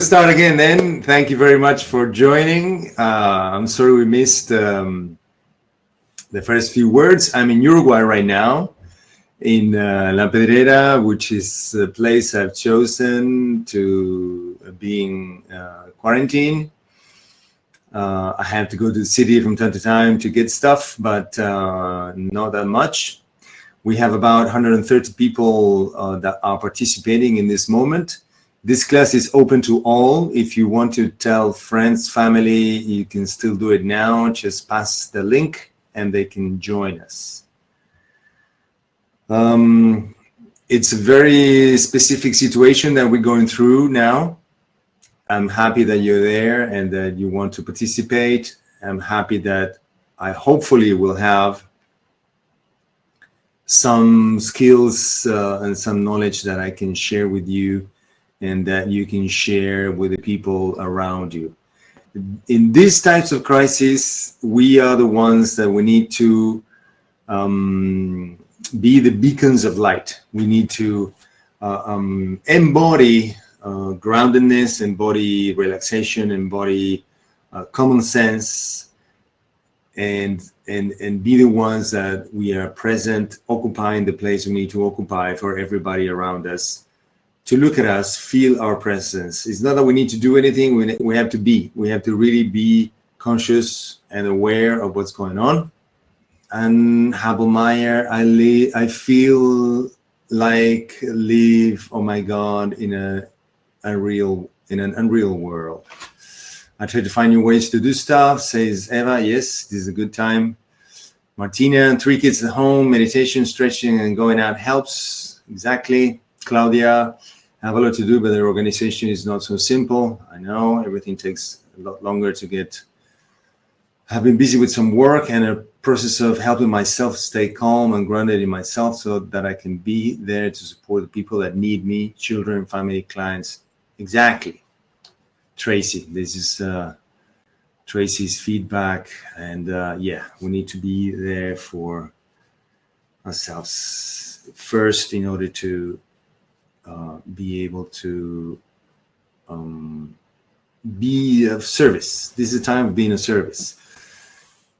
Start again then. Thank you very much for joining. I'm sorry we missed the first few words. I'm in Uruguay right now, in La Pedrera, which is a place I've chosen to be in quarantine. I have to go to the city from time to time to get stuff, but not that much. We have about 130 people that are participating in this moment. This class is open to all. If you want to tell friends, family, you can still do it now. Just pass the link and they can join us. It's a very specific situation that we're going through now. I'm happy that you're there and that you want to participate. I'm happy that I hopefully will have some skills and some knowledge that I can share with you and that you can share with the people around you. In these types of crises, we are the ones that we need to be the beacons of light. We need to embody groundedness, embody relaxation, embody common sense, and be the ones that we are present, occupying the place we need to occupy for everybody around us. To look at us, feel our presence. It's not that we need to do anything. We have to be. We have to really be conscious and aware of what's going on. And Habermeyer, I feel like live, oh my God, in an unreal world. I try to find new ways to do stuff, says Eva. Yes, this is a good time. Martina, 3 kids at home, meditation, stretching, and going out helps. Exactly. Claudia, I have a lot to do, but their organization is not so simple. I know everything takes a lot longer to get. I've been busy with some work and a process of helping myself stay calm and grounded in myself so that I can be there to support the people that need me, children, family, clients. Exactly. Tracy, this is Tracy's feedback. And yeah, we need to be there for ourselves first in order to be able to be of service. This is a time of being of service.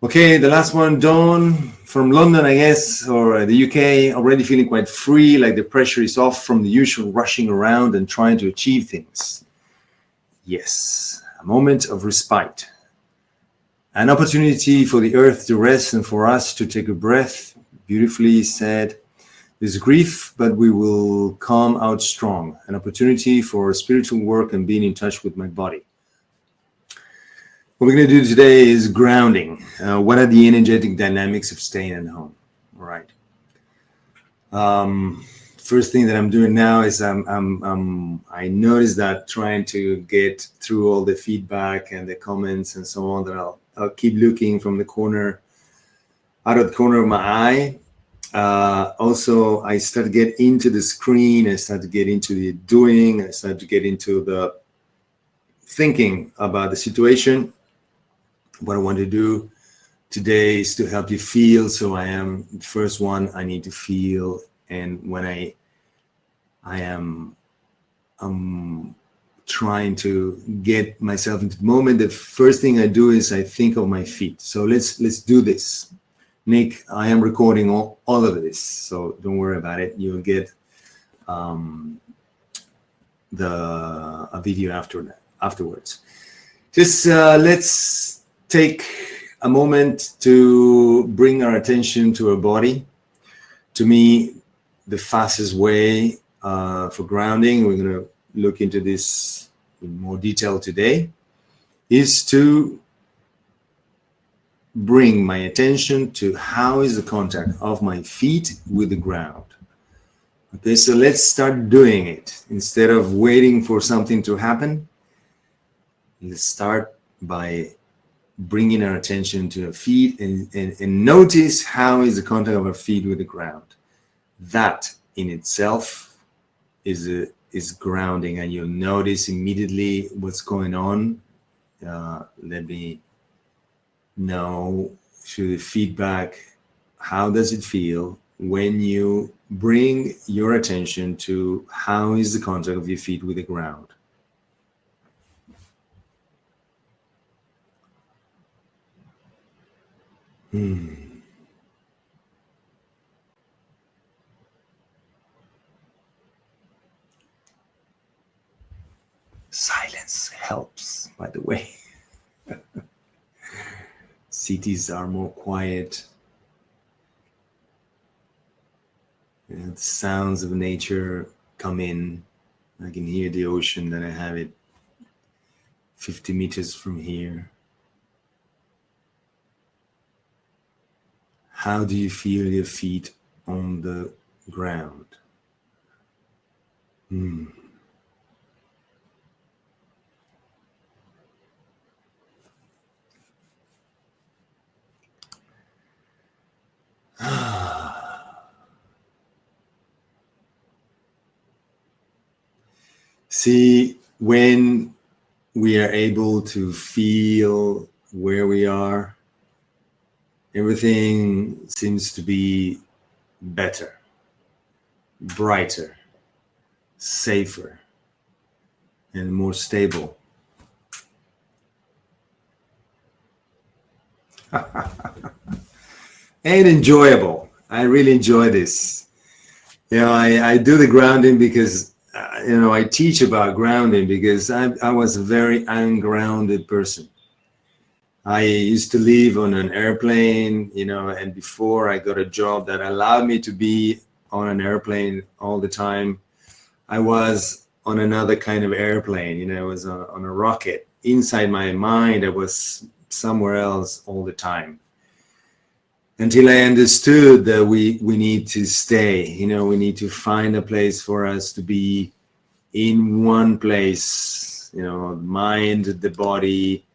Okay, the last one, Dawn from London, I guess, or the UK, already feeling quite free, like the pressure is off from the usual rushing around and trying to achieve things. Yes, a moment of respite. An opportunity for the earth to rest and for us to take a breath. Beautifully said. There's grief, but we will come out strong. An opportunity for spiritual work and being in touch with my body. What we're going to do today is grounding. What are the energetic dynamics of staying at home? All right. First thing that I'm doing now is I noticed that trying to get through all the feedback and the comments and so on, that I'll keep looking from the corner, out of the corner of my eye. Also, I start to get into the screen. I start to get into the doing. I start to get into the thinking about the situation. What I want to do today is to help you feel. So I am the first one. I need to feel, and when I am trying to get myself into the moment, the first thing I do is I think of my feet. So let's do this. Nick, I am recording all of this, so don't worry about it. You'll get a video afterwards. Just let's take a moment to bring our attention to our body. To me, the fastest way for grounding, we're going to look into this in more detail today, is to bring my attention to how is the contact of my feet with the ground. Okay, so let's start doing it. Instead of waiting for something to happen, let's start by bringing our attention to our feet and notice how is the contact of our feet with the ground. That in itself is grounding, and you'll notice immediately what's going on. Let me know through the feedback, how does it feel when you bring your attention to how is the contact of your feet with the ground. Silence helps, by the way. Cities are more quiet. The sounds of nature come in. I can hear the ocean, then I have it 50 meters from here. How do you feel your feet on the ground? See, when we are able to feel where we are, everything seems to be better, brighter, safer, and more stable. And enjoyable. I really enjoy this. I do the grounding because, I teach about grounding because I was a very ungrounded person. I used to live on an airplane, and before I got a job that allowed me to be on an airplane all the time, I was on another kind of airplane, I was on a rocket. Inside my mind, I was somewhere else all the time. Until I understood that we need to stay, we need to find a place for us to be in one place, mind, the body,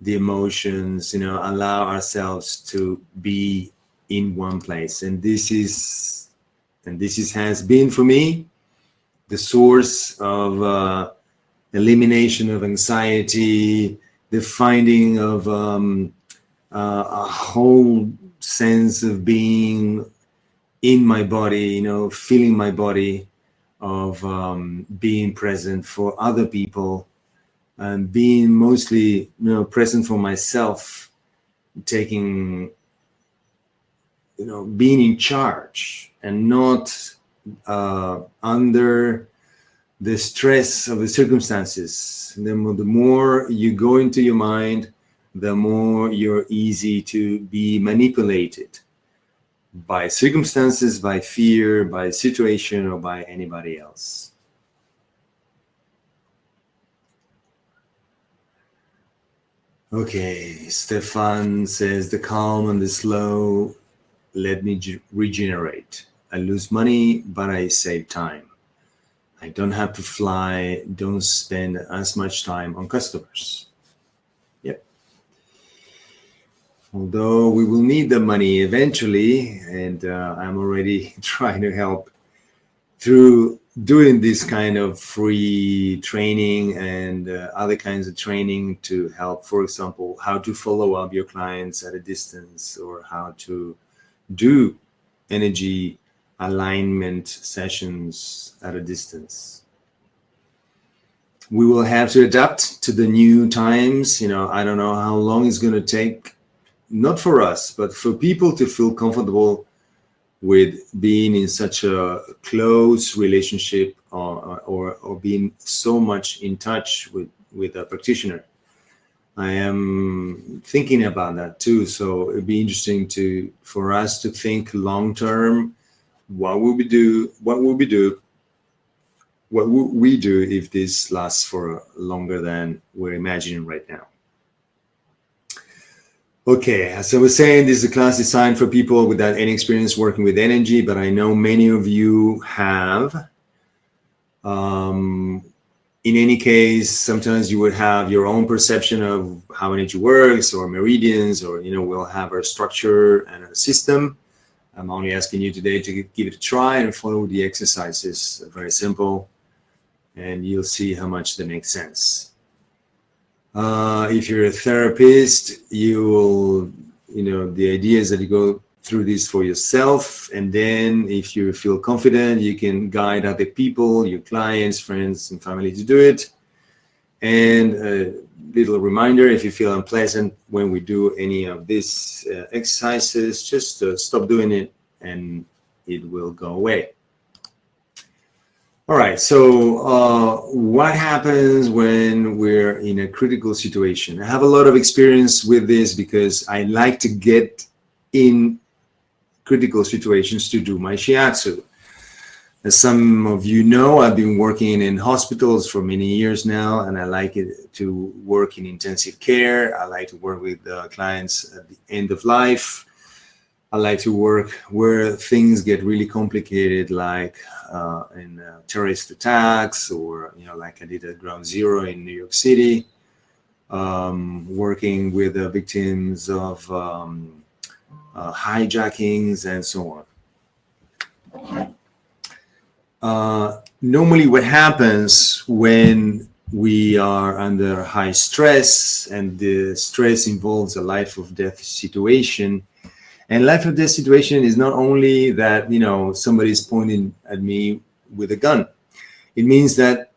the emotions, allow ourselves to be in one place. And this has been for me the source of elimination of anxiety, the finding of a whole sense of being in my body, feeling my body, of being present for other people, and being mostly, present for myself, taking, being in charge and not under the stress of the circumstances. The more you go into your mind, the more you're easy to be manipulated by circumstances, by fear, by situation, or by anybody else. Okay, Stefan says, the calm and the slow let me regenerate. I lose money, but I save time. I don't have to fly, don't spend as much time on customers. Yep. Although we will need the money eventually, and I'm already trying to help through doing this kind of free training and other kinds of training to help, for example, how to follow up your clients at a distance, or how to do energy alignment sessions at a distance. We will have to adapt to the new times. I don't know how long it's going to take, not for us, but for people to feel comfortable with being in such a close relationship, or being so much in touch with a practitioner. I am thinking about that too. So it'd be interesting for us to think long term. What would we do if this lasts for longer than we're imagining right now? Okay, as I was saying, this is a class designed for people without any experience working with energy, but I know many of you have. In any case, sometimes you would have your own perception of how energy works, or meridians, or, we'll have our structure and our system. I'm only asking you today to give it a try and follow the exercises. Very simple, and you'll see how much they make sense. If you're a therapist, you will, the idea is that you go through this for yourself, and then if you feel confident, you can guide other people, your clients, friends, and family to do it. And little reminder, if you feel unpleasant when we do any of these exercises, just stop doing it and it will go away. All right, so what happens when we're in a critical situation? I have a lot of experience with this because I like to get in critical situations to do my shiatsu. As some of you know, I've been working in hospitals for many years now, and I like it to work in intensive care. I like to work with clients at the end of life. I like to work where things get really complicated, like in terrorist attacks, or like I did at Ground Zero in New York City, working with victims of hijackings and so on. Normally, what happens when we are under high stress, and the stress involves a life or death situation. And life or death situation is not only that, somebody's pointing at me with a gun. It means that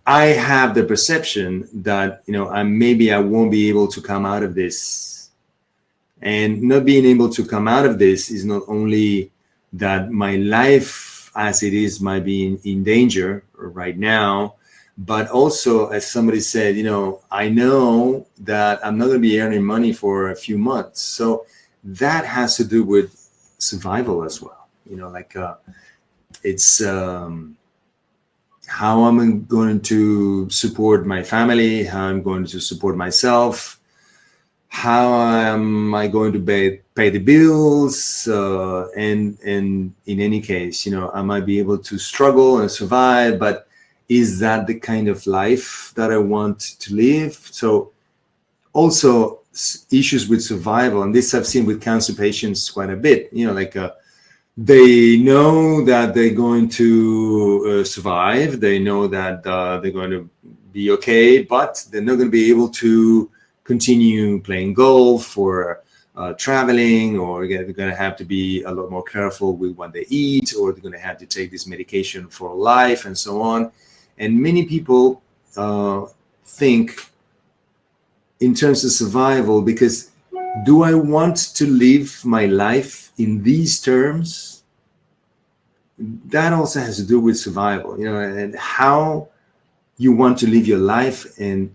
I have the perception that, maybe I won't be able to come out of this. And not being able to come out of this is not only that my life as it is might be in danger right now, but also, as somebody said, I know that I'm not going to be earning money for a few months. So that has to do with survival as well. It's how I'm going to support my family, how I'm going to support myself, how am I going to pay the bills, and in any case, I might be able to struggle and survive, but is that the kind of life that I want to live? So also issues with survival, and this I've seen with cancer patients quite a bit, they know that they're going to survive, they know that they're going to be okay, but they're not going to be able to continue playing golf or traveling, or they're going to have to be a lot more careful with what they eat, or they're going to have to take this medication for life and so on. And many people think in terms of survival, because do I want to live my life in these terms? That also has to do with survival, and how you want to live your life. And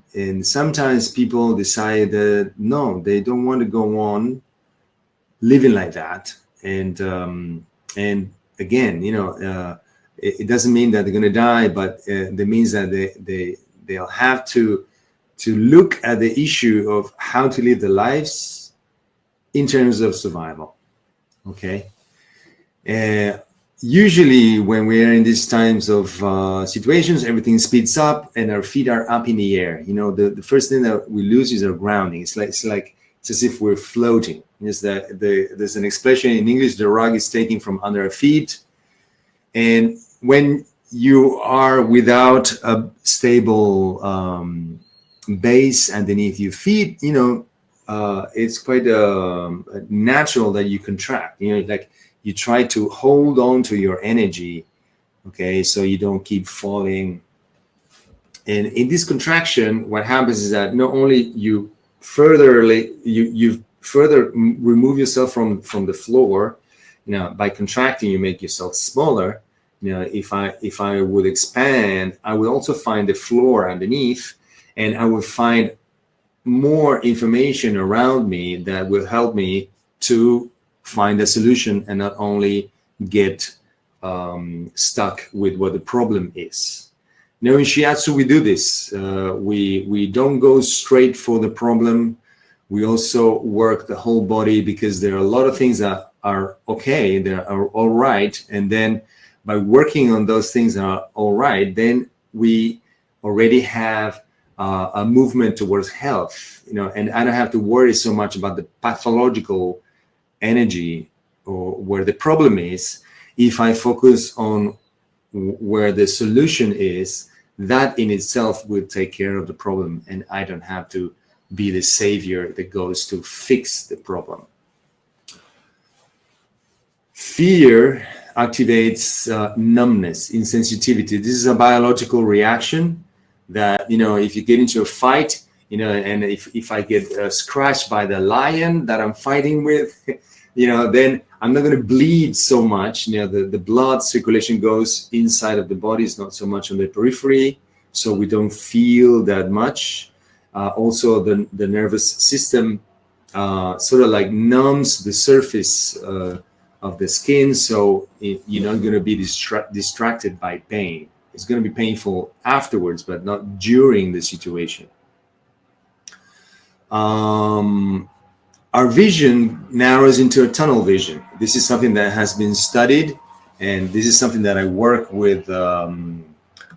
sometimes people decide that no, they don't want to go on living like that. And again, it doesn't mean that they're going to die, but that means that they'll have to look at the issue of how to live their lives in terms of survival. Okay. Usually when we are in these times of situations, everything speeds up and our feet are up in the air. The first thing that we lose is our grounding. It's as if we're floating. There's an expression in English: the rug is taken from under our feet. And when you are without a stable base underneath your feet, it's quite natural that you contract. You try to hold on to your energy, okay, so you don't keep falling. And in this contraction, what happens is that not only you further remove yourself from the floor. By contracting, you make yourself smaller. If I would expand, I would also find the floor underneath, and I would find more information around me that will help me to find a solution and not only get stuck with what the problem is. In Shiatsu, we do this. We don't go straight for the problem. We also work the whole body, because there are a lot of things that are okay, that are all right. And then by working on those things that are all right, then we already have a movement towards health, and I don't have to worry so much about the pathological energy or where the problem is. If I focus on where the solution is, that in itself will take care of the problem, and I don't have to be the savior that goes to fix the problem. Fear activates numbness, insensitivity. This is a biological reaction that, you know, if you get into a fight, you know, and if I get scratched by the lion that I'm fighting with, you know, then I'm not going to bleed so much. You know, the blood circulation goes inside of the body, it's not so much on the periphery, so we don't feel that much. Also, the nervous system sort of like numbs the surface of the skin, so you're not going to be distracted by pain. It's going to be painful afterwards, but not during the situation. Our vision narrows into a tunnel vision. This is something that has been studied, and this is something that I work with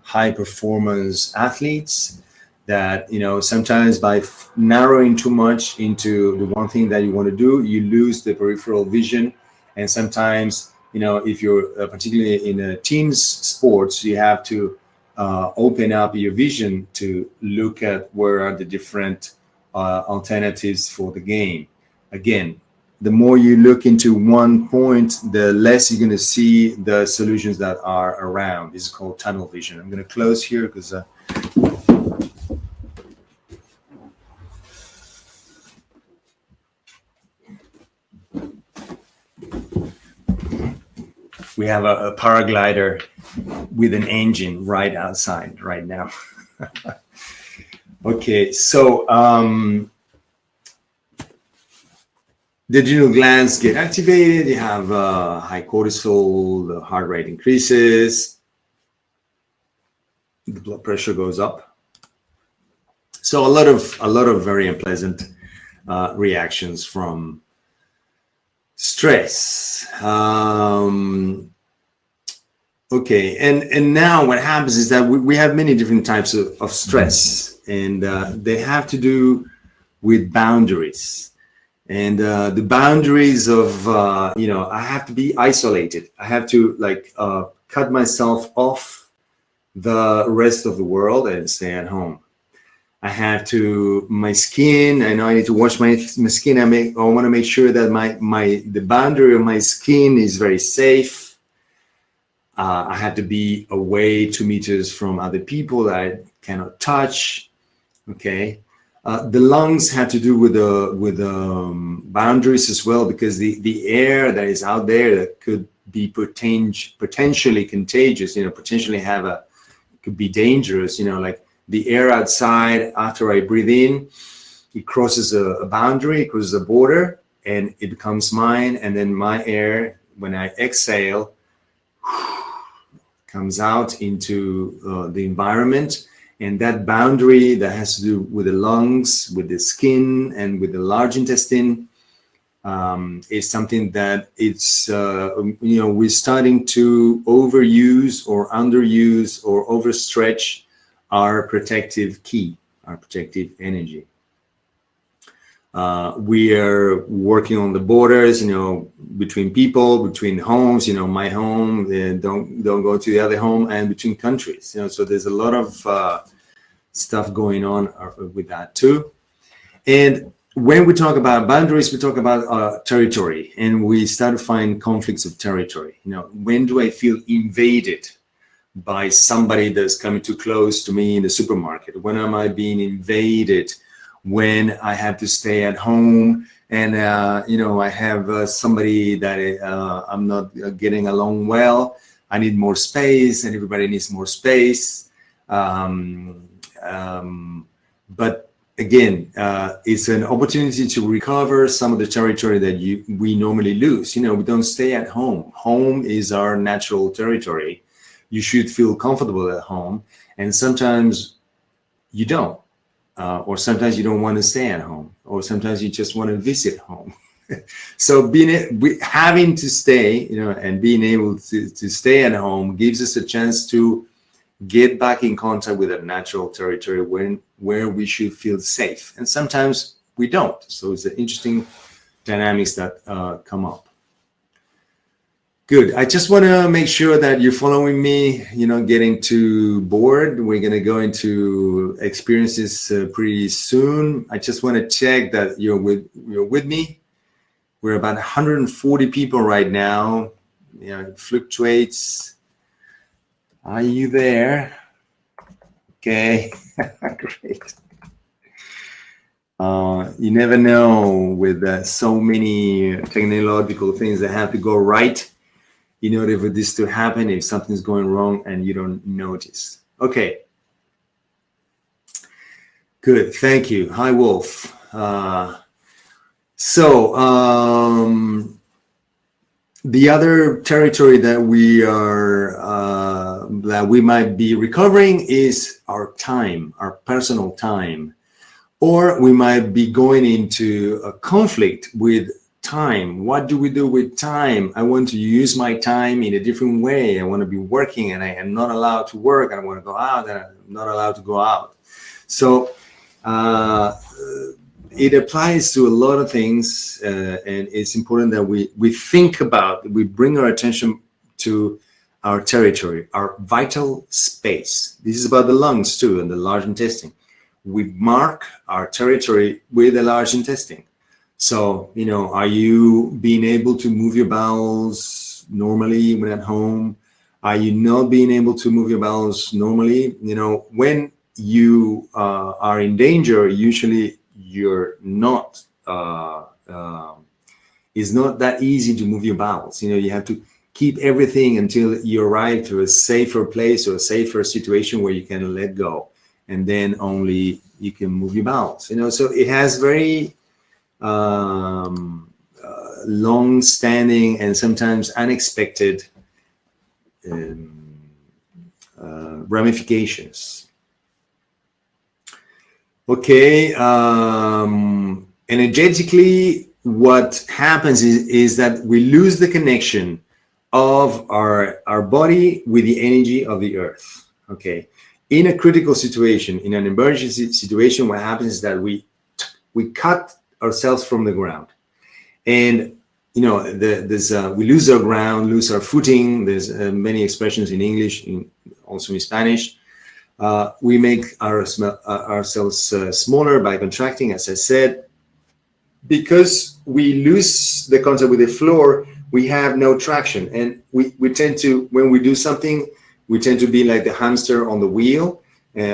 high performance athletes, that, you know, sometimes by narrowing too much into the one thing that you want to do, you lose the peripheral vision. And sometimes, you know, if you're particularly in a team sports, you have to open up your vision to look at where are the different alternatives for the game. Again, the more you look into one point, the less you're going to see the solutions that are around. This is called tunnel vision. I'm going to close here because we have a paraglider with an engine right outside right now. Okay, so the adrenal glands get activated. You have high cortisol, the heart rate increases, the blood pressure goes up. So a lot of very unpleasant reactions from stress. Okay, and now what happens is that we have many different types of stress, and they have to do with boundaries. And the boundaries of, you know, I have to be isolated. I have to like cut myself off the rest of the world and stay at home. I have to, my skin, I know I need to wash my skin. I want to make sure that the boundary of my skin is very safe. I have to be away 2 meters from other people that I cannot touch. Okay. The lungs have to do with the boundaries as well, because the air that is out there that could be potentially contagious, you know, potentially could be dangerous, you know, like the air outside after I breathe in, it crosses a boundary, it crosses a border, and it becomes mine. And then my air, when I exhale, comes out into the environment. And that boundary that has to do with the lungs, with the skin, and with the large intestine is something that it's, you know, we're starting to overuse or underuse or overstretch our protective key, our protective energy. We are working on the borders, you know, between people, between homes, you know, my home, don't go to the other home, and between countries, you know, so there's a lot of stuff going on with that too. And when we talk about boundaries, we talk about territory, and we start to find conflicts of territory. You know, when do I feel invaded by somebody that's coming too close to me in the supermarket? When am I being invaded when I have to stay at home and, you know, I have somebody that I'm not getting along well? I need more space, and everybody needs more space. But again, it's an opportunity to recover some of the territory that we normally lose. You know, we don't stay at home. Home is our natural territory. You should feel comfortable at home, and sometimes you don't, or sometimes you don't want to stay at home, or sometimes you just want to visit home. So having to stay, you know, and being able to stay at home gives us a chance to get back in contact with a natural territory where we should feel safe. And sometimes we don't. So it's an interesting dynamics that come up. Good. I just want to make sure that you're following me, you know, getting to board. We're going to go into experiences pretty soon. I just want to check that you're with me. We're about 140 people right now. You know, it fluctuates. Are you there? Okay, great. You never know with so many technological things that have to go right in order for this to happen, if something's going wrong and you don't notice. Okay. Good. Thank you. Hi, Wolf. The other territory that we are that we might be recovering is our time, our personal time, or we might be going into a conflict with time. What do we do with time? I want to use my time in a different way. I want to be working, and I am not allowed to work. I want to go out, and I'm not allowed to go out. So it applies to a lot of things, and it's important that we think about, we bring our attention to our territory, our vital space. This is about the lungs too, and the large intestine. We mark our territory with the large intestine. So, you know, are you being able to move your bowels normally when at home? Are you not being able to move your bowels normally? You know, when you are in danger, usually you're not, it's not that easy to move your bowels. You know, you have to keep everything until you arrive to a safer place or a safer situation where you can let go. And then only you can move your bowels. You know, so it has very long-standing and sometimes unexpected ramifications. Okay, energetically, what happens is that we lose the connection of our body with the energy of the earth. Okay, in a critical situation, in an emergency situation, what happens is that we cut ourselves from the ground, and you know, we lose our ground, lose our footing. There's many expressions in English, also in Spanish. We make ourselves smaller by contracting, as I said. Because we lose the contact with the floor, we have no traction. And we tend to, when we do something, we tend to be like the hamster on the wheel.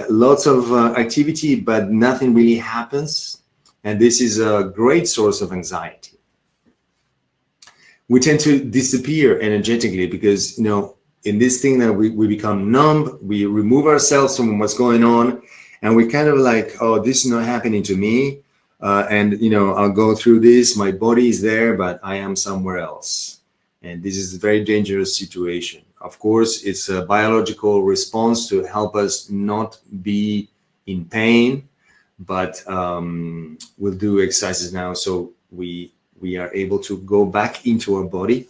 Lots of activity, but nothing really happens. And this is a great source of anxiety. We tend to disappear energetically because, you know, in this thing that we become numb, we remove ourselves from what's going on, and we kind of like, oh, this is not happening to me. And, you know, I'll go through this. My body is there, but I am somewhere else. And this is a very dangerous situation. Of course, it's a biological response to help us not be in pain, but we'll do exercises now so we are able to go back into our body.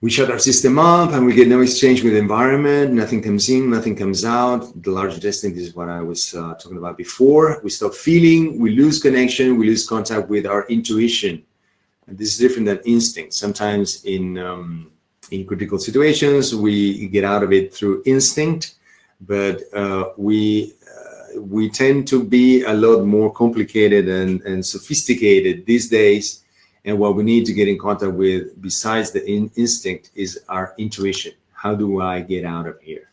We shut our system up and we get no exchange with the environment. Nothing comes in, nothing comes out. The large intestine, this is what I was talking about before. We stop feeling, we lose connection, we lose contact with our intuition. And this is different than instinct. Sometimes in critical situations, we get out of it through instinct, but we tend to be a lot more complicated and sophisticated these days. And what we need to get in contact with, besides the instinct, is our intuition. How do I get out of here?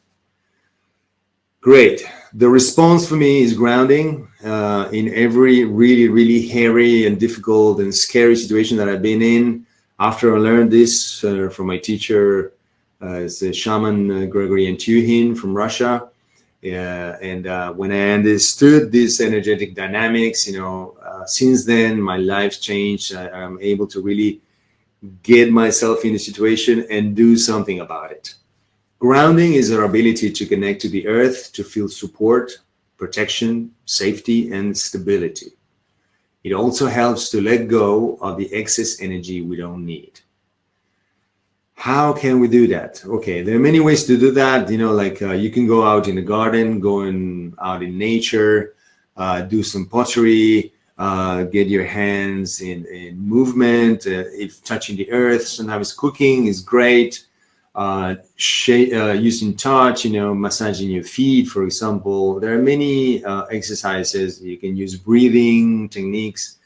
Great. The response for me is grounding. In every really, really hairy and difficult and scary situation that I've been in, after I learned this from my teacher, it's a shaman Gregory Antuhin from Russia. And when I understood these energetic dynamics, you know, since then my life's changed. I'm able to really get myself in a situation and do something about it. Grounding is our ability to connect to the earth, to feel support, protection, safety, and stability. It also helps to let go of the excess energy we don't need. How can we do that? Okay, there are many ways to do that. You know, like you can go out in the garden, going out in nature, do some pottery, get your hands in movement. If touching the earth, sometimes cooking is great. Using touch, you know, massaging your feet, for example. There are many exercises. You can use breathing techniques.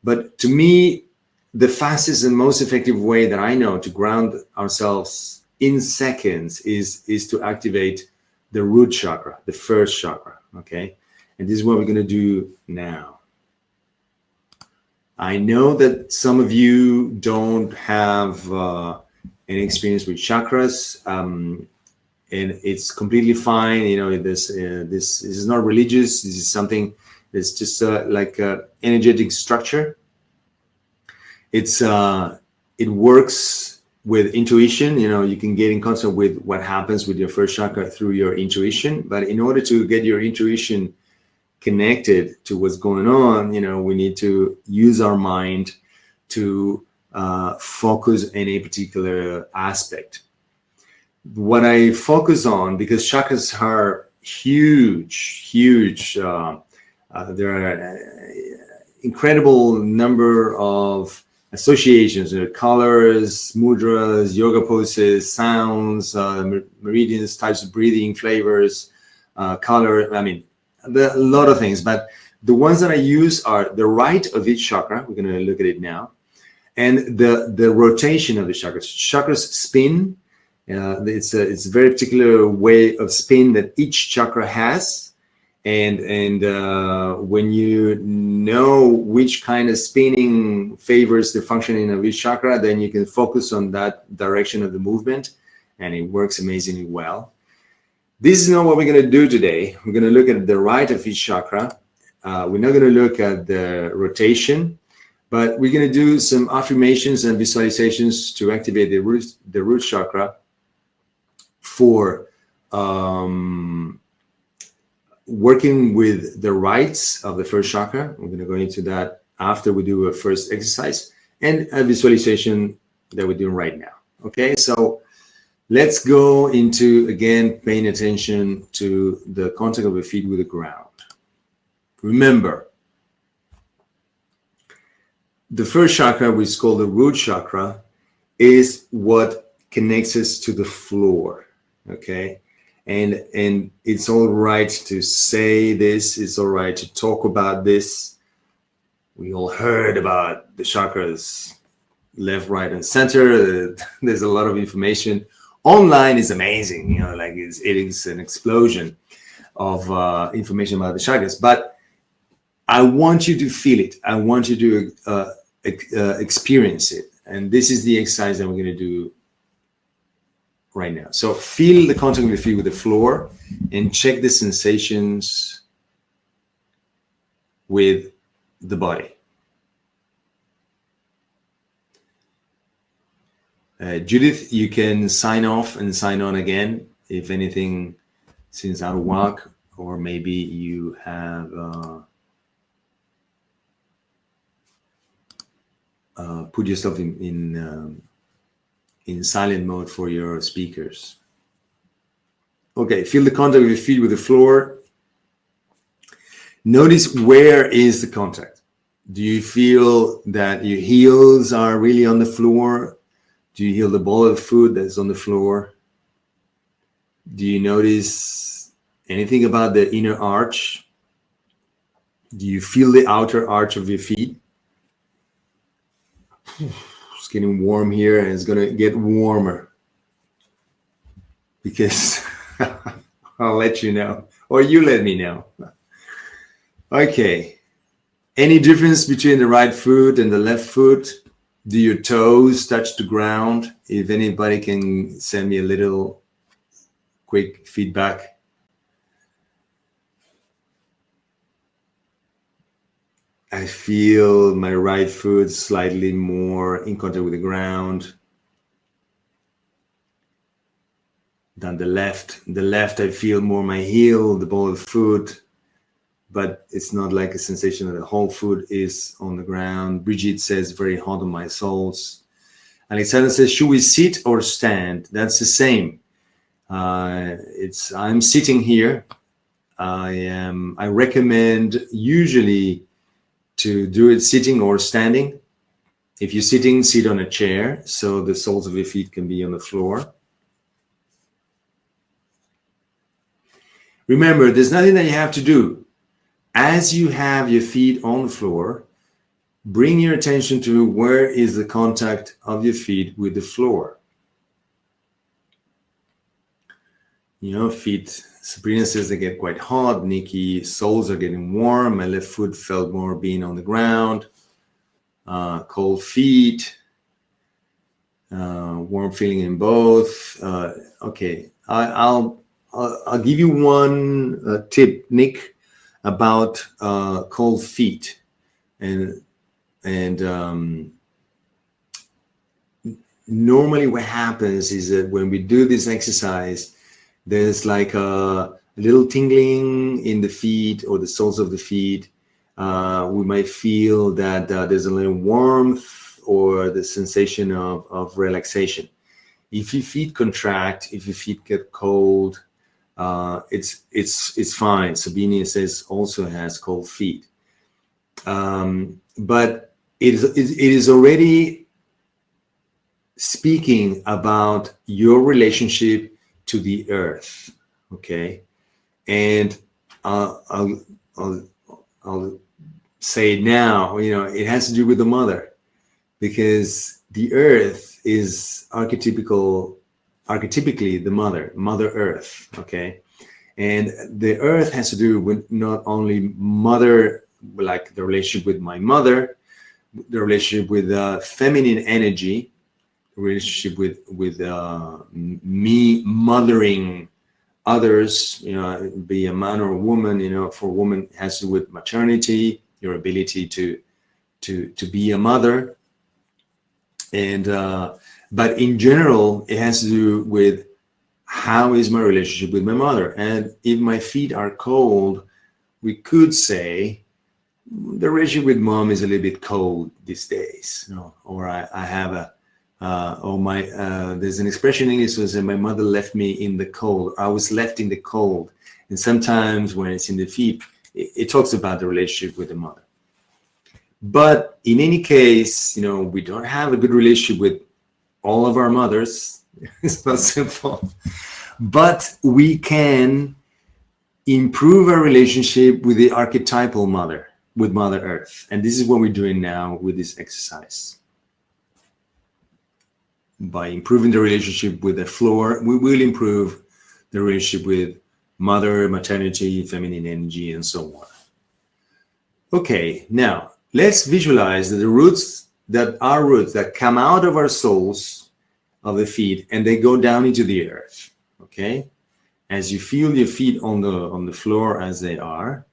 But to me, the fastest and most effective way that I know to ground ourselves in seconds is to activate the root chakra, the first chakra, okay? And this is what we're going to do now. I know that some of you don't have any experience with chakras, and it's completely fine. You know, this is not religious. This is something that's just like an energetic structure. It works with intuition. You know, you can get in contact with what happens with your first chakra through your intuition. But in order to get your intuition connected to what's going on, you know, we need to use our mind to focus in a particular aspect. What I focus on, because chakras are huge, there are incredible number of associations, colors, mudras, yoga poses, sounds, meridians, types of breathing, flavors, color. I mean, a lot of things, but the ones that I use are the right of each chakra. We're going to look at it now, and the rotation of the chakras. Chakras spin. It's a very particular way of spin that each chakra has. And when you know which kind of spinning favors the functioning of each chakra, then you can focus on that direction of the movement, and it works amazingly well. This is not what we're going to do today. We're going to look at the right of each chakra. We're not going to look at the rotation, but we're going to do some affirmations and visualizations to activate the root chakra for working with the rights of the first chakra. We're going to go into that after we do a first exercise and a visualization that we're doing right now. Okay, so let's go into, again, paying attention to the contact of the feet with the ground. Remember, the first chakra, which is called the root chakra, is what connects us to the floor, okay? And it's all right to say this. It's all right to talk about this. We all heard about the chakras, left, right, and center. There's a lot of information. Online is amazing. You know, like it is an explosion of information about the chakras. But I want you to feel it. I want you to experience it. And this is the exercise that we're going to do right now. So feel the contact of your feet with the floor and check the sensations with the body. Judith, you can sign off and sign on again if anything seems out of whack, or maybe you have put yourself in silent mode for your speakers. Okay, feel the contact of your feet with the floor. Notice, where is the contact? Do you feel that your heels are really on the floor? Do you feel the ball of the foot that's on the floor? Do you notice anything about the inner arch? Do you feel the outer arch of your feet? It's getting warm here, and it's going to get warmer because I'll let you know, or you let me know. Okay. Any difference between the right foot and the left foot? Do your toes touch the ground? If anybody can send me a little quick feedback. I feel my right foot slightly more in contact with the ground than the left. The left, I feel more my heel, the ball of the foot, but it's not like a sensation that the whole foot is on the ground. Brigitte says, very hot on my soles. Alexander says, should we sit or stand? That's the same. I'm sitting here. I recommend usually to do it sitting or standing. If you're sitting, sit on a chair so the soles of your feet can be on the floor. Remember, there's nothing that you have to do. As you have your feet on the floor, bring your attention to where is the contact of your feet with the floor. You know, feet Sabrina says they get quite hot. Nikki, soles are getting warm. My left foot felt more being on the ground. Cold feet. Warm feeling in both. Okay, I'll give you one tip, Nick, about cold feet, and normally what happens is that when we do this exercise, there's like a little tingling in the feet or the soles of the feet. We might feel that there's a little warmth or the sensation of relaxation. If your feet contract, if your feet get cold, it's fine. Sabine says also has cold feet. But it is already speaking about your relationship to the earth, okay? And I'll say it now, it has to do with the mother, because the earth is archetypically the mother earth, okay? And the earth has to do with not only mother, like the relationship with my mother, the relationship with feminine energy, relationship with me mothering others, be a man or a woman. For a woman, it has to do with maternity, your ability to be a mother, and but in general, it has to do with how is my relationship with my mother. And if my feet are cold, we could say the relationship with mom is a little bit cold these days, or I have a there's an expression in English that says my mother left me in the cold. I was left in the cold. And sometimes when it's in the feet, it talks about the relationship with the mother. But in any case, we don't have a good relationship with all of our mothers. It's not simple. But we can improve our relationship with the archetypal mother, with Mother Earth. And this is what we're doing now with this exercise. By improving the relationship with the floor, we will improve the relationship with mother, maternity, feminine energy, and so on. Okay, now let's visualize that the roots that come out of our soles of the feet and they go down into the earth. Okay, as you feel your feet on the floor as they are,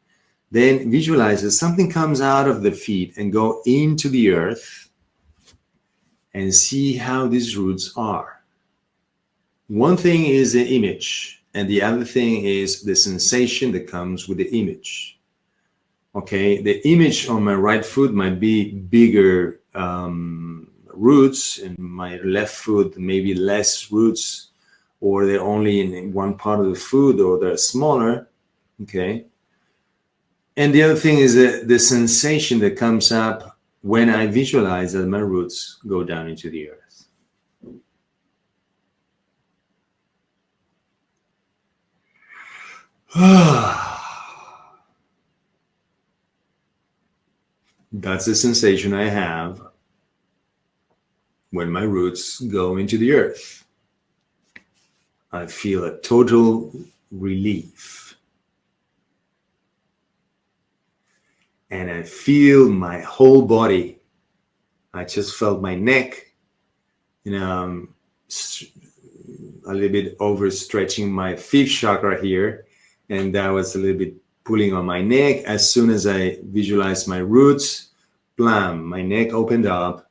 then visualize that something comes out of the feet and go into the earth. And see how these roots are. One thing is the image, and the other thing is the sensation that comes with the image. Okay, the image on my right foot might be bigger roots, and my left foot maybe less roots, or they're only in one part of the foot, or they're smaller. Okay, and the other thing is the sensation that comes up when I visualize that my roots go down into the earth. That's the sensation I have when my roots go into the earth. I feel a total relief. And I feel my whole body. I just felt my neck, a little bit overstretching my fifth chakra here. And that was a little bit pulling on my neck. As soon as I visualized my roots, blam, my neck opened up.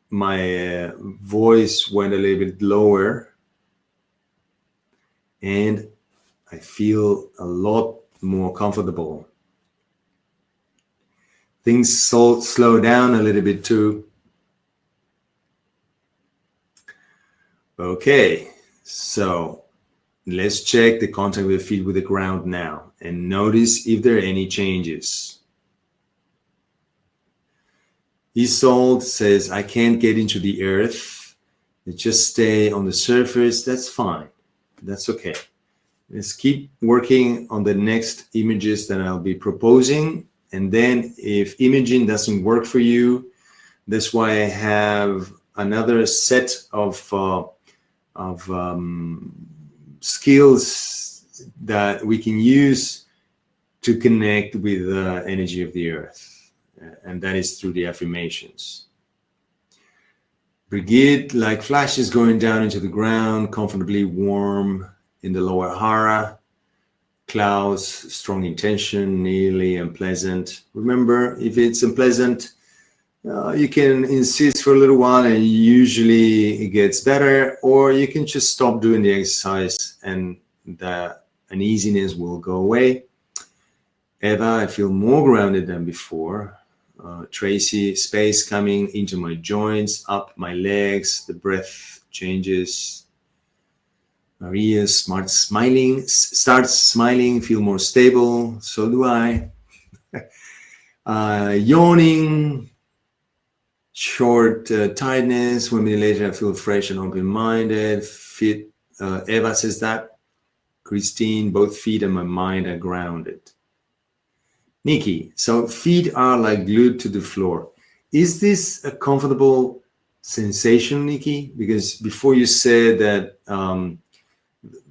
My voice went a little bit lower. And I feel a lot more comfortable. Things slow down a little bit too. Okay, so let's check the contact of the feet with the ground now and notice if there are any changes. Isolde says, I can't get into the earth. Just stay on the surface. That's fine. That's okay. Let's keep working on the next images that I'll be proposing. And then if imaging doesn't work for you, that's why I have another set of skills that we can use to connect with the energy of the earth, and that is through the affirmations. Brigitte, like flashes going down into the ground, comfortably warm in the lower hara. Klaus, strong intention, nearly unpleasant. Remember, if it's unpleasant, you can insist for a little while and usually it gets better, or you can just stop doing the exercise and the uneasiness will go away. Eva, I feel more grounded than before. Tracy, space coming into my joints, up my legs, the breath changes. Maria, starts smiling, feel more stable. So do I. Yawning, short tiredness. 1 minute later, I feel fresh and open-minded. Fit. Eva says that. Christine, both feet and my mind are grounded. Nikki, so feet are like glued to the floor. Is this a comfortable sensation, Nikki? Because before you said that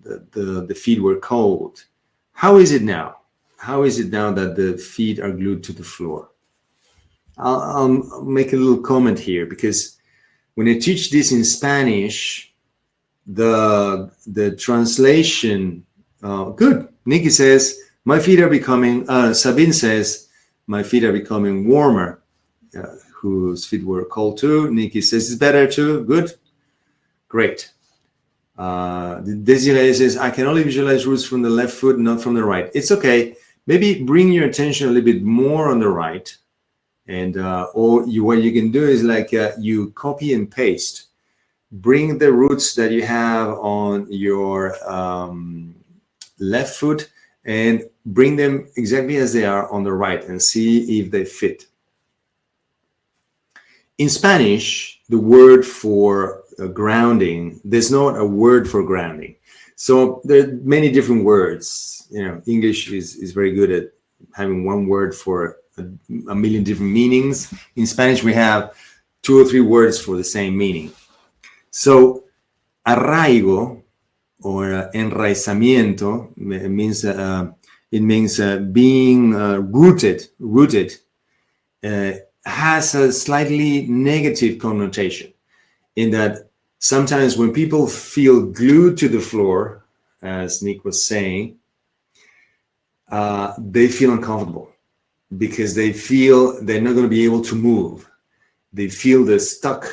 the feet were cold. How is it now? How is it now that the feet are glued to the floor? I'll make a little comment here, because when I teach this in Spanish, the translation, good. Nikki says, my feet are becoming, Sabine says, my feet are becoming warmer, whose feet were cold too. Nikki says it's better too. Good. Great. Desiree says, I can only visualize roots from the left foot, not from the right. It's okay. Maybe bring your attention a little bit more on the right. And what you can do is like you copy and paste. Bring the roots that you have on your left foot and bring them exactly as they are on the right and see if they fit. In Spanish, the word for grounding, there's not a word for grounding. So there are many different words. You know, English is very good at having one word for a million different meanings. In Spanish, we have 2 or 3 words for the same meaning. So arraigo, or enraizamiento, it means being rooted, has a slightly negative connotation, in that sometimes when people feel glued to the floor, as Nick was saying, they feel uncomfortable because they feel they're not going to be able to move. They feel they're stuck.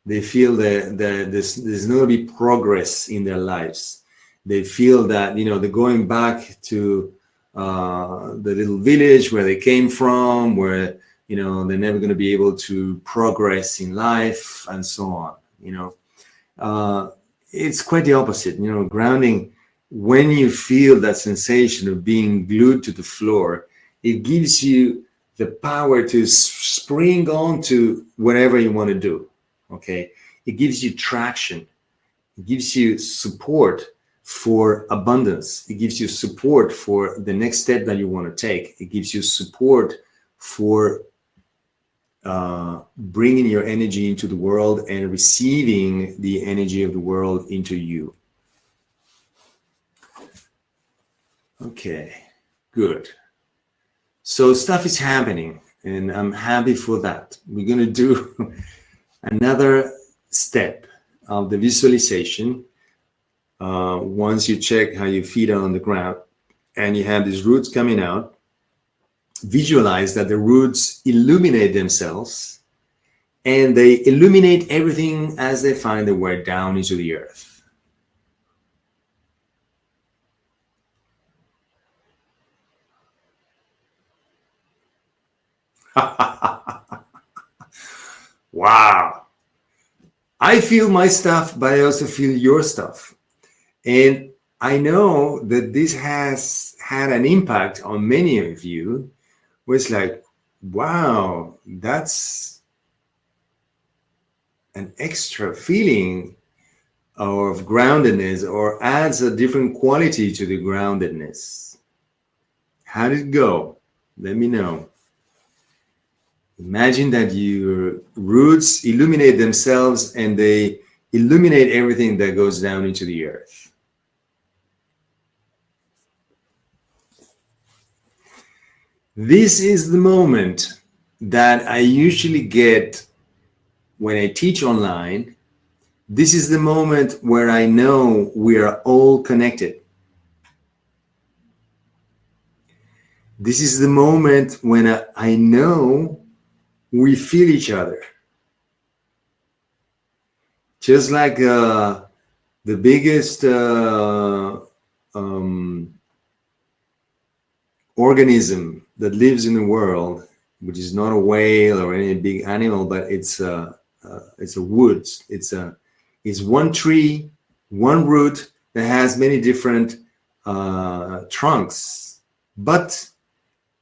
They feel that there's not going to be progress in their lives. They feel that, you know, they're going back to the little village where they came from, where, you know, they're never going to be able to progress in life and so on. You know, it's quite the opposite. You know, grounding, when you feel that sensation of being glued to the floor, it gives you the power to spring on to whatever you want to do. Okay, it gives you traction. It gives you support for abundance. It gives you support for the next step that you want to take. It gives you support for bringing your energy into the world and receiving the energy of the world into you. Okay, good. So stuff is happening, and I'm happy for that. We're going to do another step of the visualization. Once you check how your feet are on the ground and you have these roots coming out, visualize that the roots illuminate themselves and they illuminate everything as they find their way down into the earth. Wow. I feel my stuff, but I also feel your stuff. And I know that this has had an impact on many of you, where it's like, wow, that's an extra feeling of groundedness, or adds a different quality to the groundedness. How did it go? Let me know. Imagine that your roots illuminate themselves and they illuminate everything that goes down into the earth. This is the moment that I usually get when I teach online. This is the moment where I know we are all connected. This is the moment when I know we feel each other. Just like the biggest organism that lives in the world, which is not a whale or any big animal, but it's a woods. It's one tree, one root that has many different trunks, but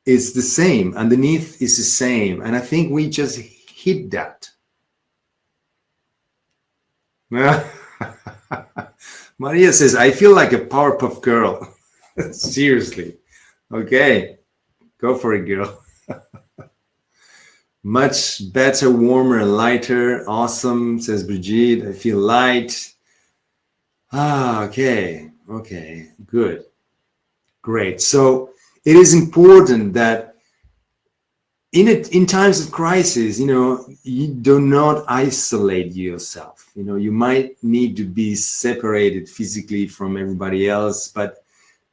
it's the same. Underneath is the same, and I think we just hit that. Maria says, I feel like a Powerpuff Girl. Seriously. Okay, go for it, girl. Much better, warmer, and lighter. Awesome, says Brigitte. I feel light. Okay, good. Great. So it is important that in times of crisis, you do not isolate yourself. You might need to be separated physically from everybody else, but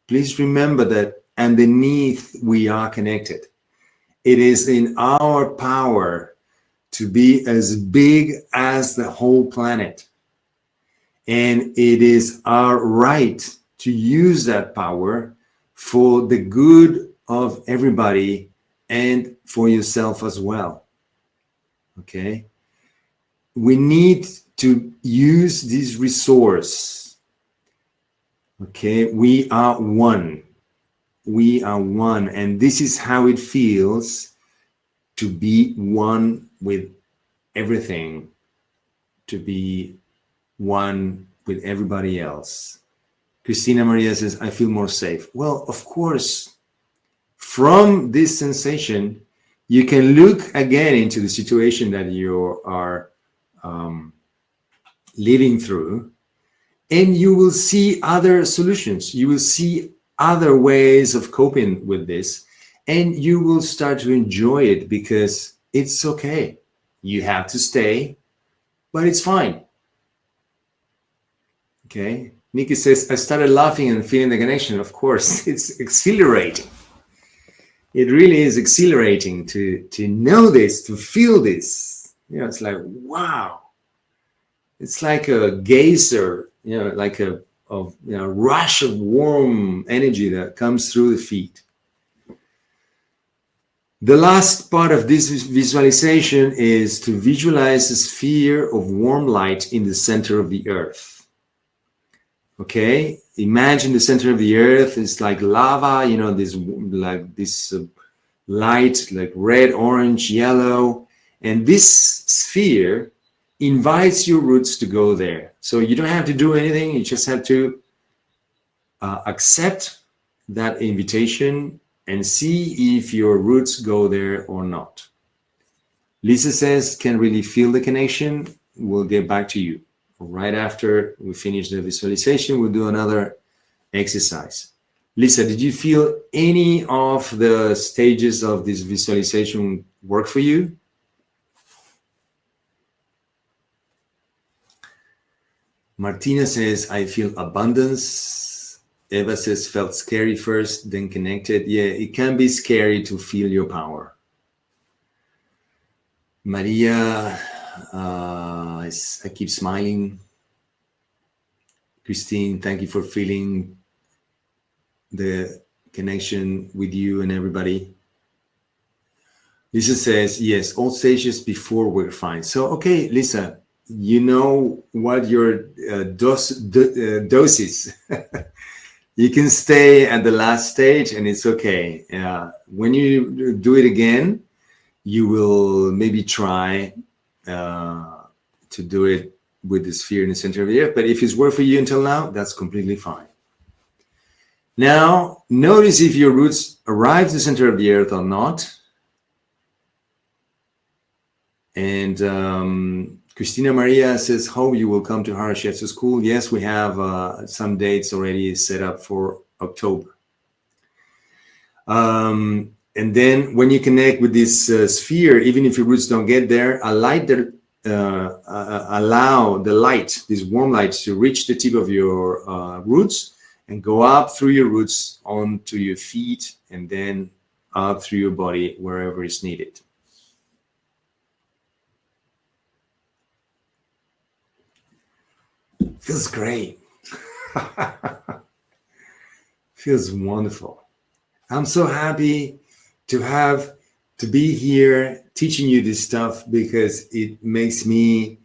please remember that underneath we are connected. It is in our power to be as big as the whole planet. And it is our right to use that power for the good of everybody and for yourself as well. Okay? We need to use this resource. Okay? We are one. We are one. And this is how it feels to be one with everything, to be one with everybody else. Christina Maria says, I feel more safe. Well, of course, from this sensation, you can look again into the situation that you are living through, and you will see other solutions. You will see other ways of coping with this, and you will start to enjoy it because it's okay. You have to stay, but it's fine. Okay. Nikki says, I started laughing and feeling the connection. Of course, it's exhilarating. It really is exhilarating to know this, to feel this. It's like, wow. It's like a geyser, like a rush of warm energy that comes through the feet. The last part of this visualization is to visualize a sphere of warm light in the center of the earth. Okay, imagine the center of the earth is like lava, this light, like red, orange, yellow, and this sphere invites your roots to go there. So you don't have to do anything. You just have to accept that invitation and see if your roots go there or not. Lisa says, can really feel the connection. We'll get back to you. Right after we finish the visualization, we'll do another exercise. Lisa, did you feel any of the stages of this visualization work for you? Martina says, I feel abundance. Eva says, felt scary first, then connected. Yeah, it can be scary to feel your power. Maria, I keep smiling. Christine, thank you for feeling the connection with you and everybody. Lisa says, yes, all stages before were fine. So, okay, Lisa, you know what your dose is. You can stay at the last stage and it's okay. When you do it again, you will maybe try to do it with the sphere in the center of the earth. But if it's worked for you until now, that's completely fine. Now, notice if your roots arrive to the center of the earth or not. And Christina Maria says, hope you will come to Hara Shiatsu School. Yes, we have some dates already set up for October. And then when you connect with this sphere, even if your roots don't get there, allow the light, this warm light, to reach the tip of your roots and go up through your roots onto your feet and then up through your body wherever is needed. Feels great. Feels wonderful. I'm so happy to be here teaching you this stuff, because it makes me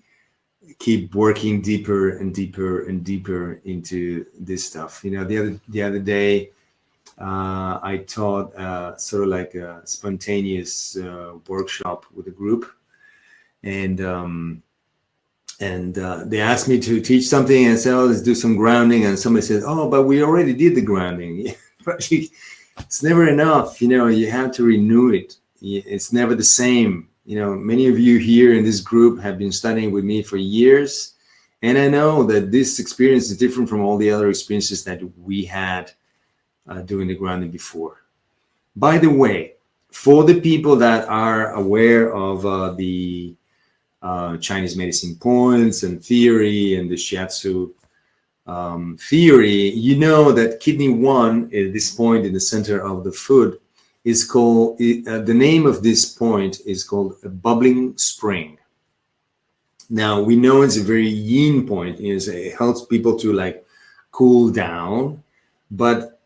keep working deeper and deeper and deeper into this stuff. You know, the other day I taught sort of like a spontaneous workshop with a group, and they asked me to teach something, and I said, oh, let's do some grounding. And somebody said, oh, but we already did the grounding. But it's never enough. You know, you have to renew it. It's never the same. You know, many of you here in this group have been studying with me for years. And I know that this experience is different from all the other experiences that we had doing the grounding before. By the way, for the people that are aware of the Chinese medicine points and theory and the shiatsu theory, you know that kidney 1 at this point in the center of the foot is called, the name of this point is called a bubbling spring. Now we know it's a very yin point. It helps people to like cool down, but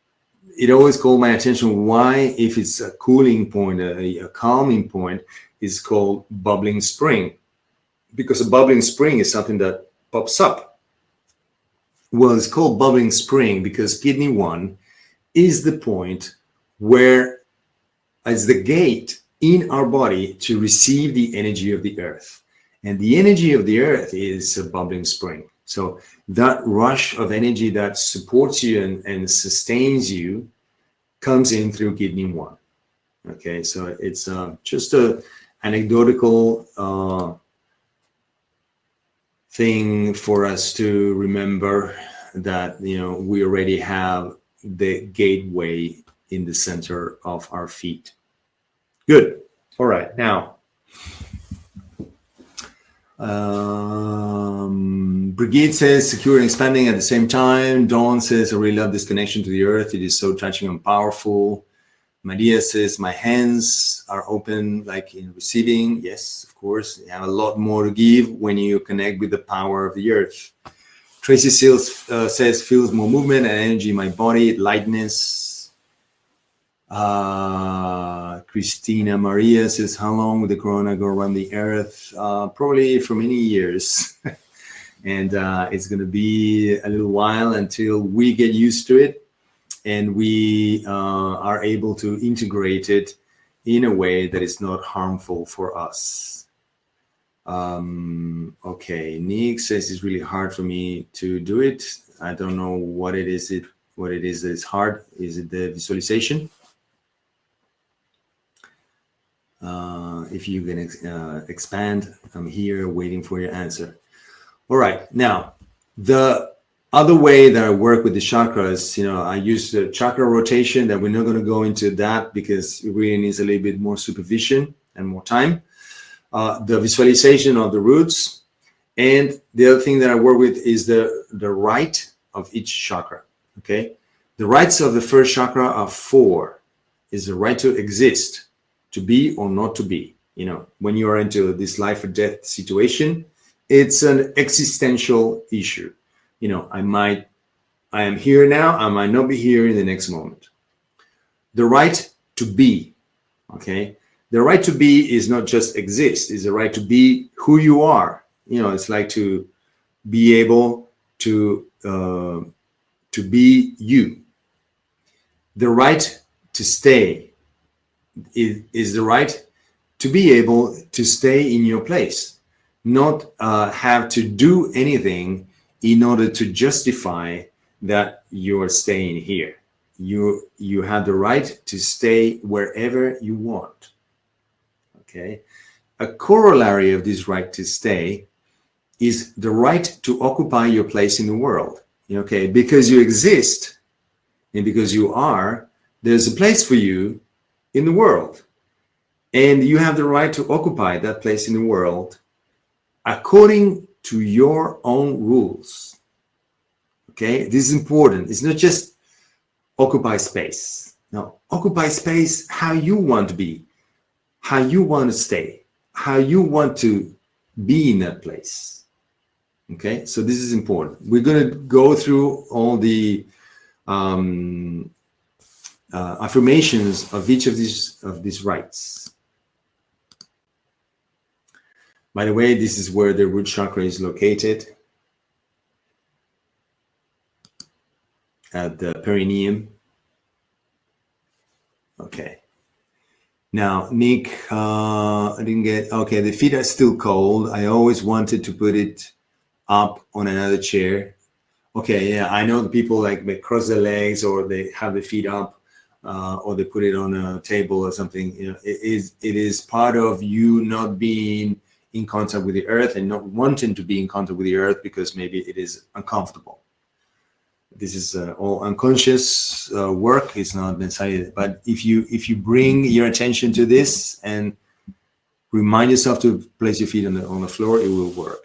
it always called my attention why, if it's a cooling point, a calming point, is called bubbling spring. Because a bubbling spring is something that pops up. Well, it's called bubbling spring because kidney 1 is the point where is the gate in our body to receive the energy of the earth. And the energy of the earth is a bubbling spring. So that rush of energy that supports you and sustains you comes in through kidney 1. Okay, so it's just a anecdotal thing for us to remember that, you know, we already have the gateway in the center of our feet. Good. All right. Now, Brigitte says secure and expanding at the same time. Dawn says I really love this connection to the earth. It is so touching and powerful. Maria says my hands are open, like in receiving. Yes, of course. You have a lot more to give when you connect with the power of the earth. Tracy says feels more movement and energy in my body, lightness. Christina Maria says, how long will the corona go around the earth? Probably for many years. And it's going to be a little while until we get used to it and we are able to integrate it in a way that is not harmful for us. Okay, Nick says it's really hard for me to do it. I don't know what it is. What it is that's hard. Is it the visualization? If you can expand, I'm here waiting for your answer. All right, now the other way that I work with the chakras, you know, I use the chakra rotation. That we're not going to go into that because it really needs a little bit more supervision and more time. The visualization of the roots, and the other thing that I work with is the right of each chakra. Okay, the rights of the first chakra are 4. Is the right to exist, to be or not to be. You know, when you are into this life or death situation, it's an existential issue. You know, I am here now, I might not be here in the next moment. The right to be, okay? The right to be is not just exist, it's the right to be who you are. You know, it's like to be able to be you. The right to stay is the right to be able to stay in your place, not have to do anything in order to justify that you are staying here. You have the right to stay wherever you want. Okay. A corollary of this right to stay is the right to occupy your place in the world. Okay, because you exist and because you are, there's a place for you in the world. And you have the right to occupy that place in the world according to your own rules. Okay, this is important. It's not just occupy space. No, occupy space how you want to be, how you want to stay, how you want to be in that place. Okay, so this is important. We're going to go through all the affirmations of each of these rights. By the way, this is where the root chakra is located, at the perineum. Okay. Now, Nick, I didn't get, okay, the feet are still cold. I always wanted to put it up on another chair. Okay, yeah, I know the people like they cross their legs or they have the feet up or they put it on a table or something. You know, it is part of you not being in contact with the earth and not wanting to be in contact with the earth because maybe it is uncomfortable. This is all unconscious work. It's not necessarily, but if you bring your attention to this and remind yourself to place your feet on the floor, it will work.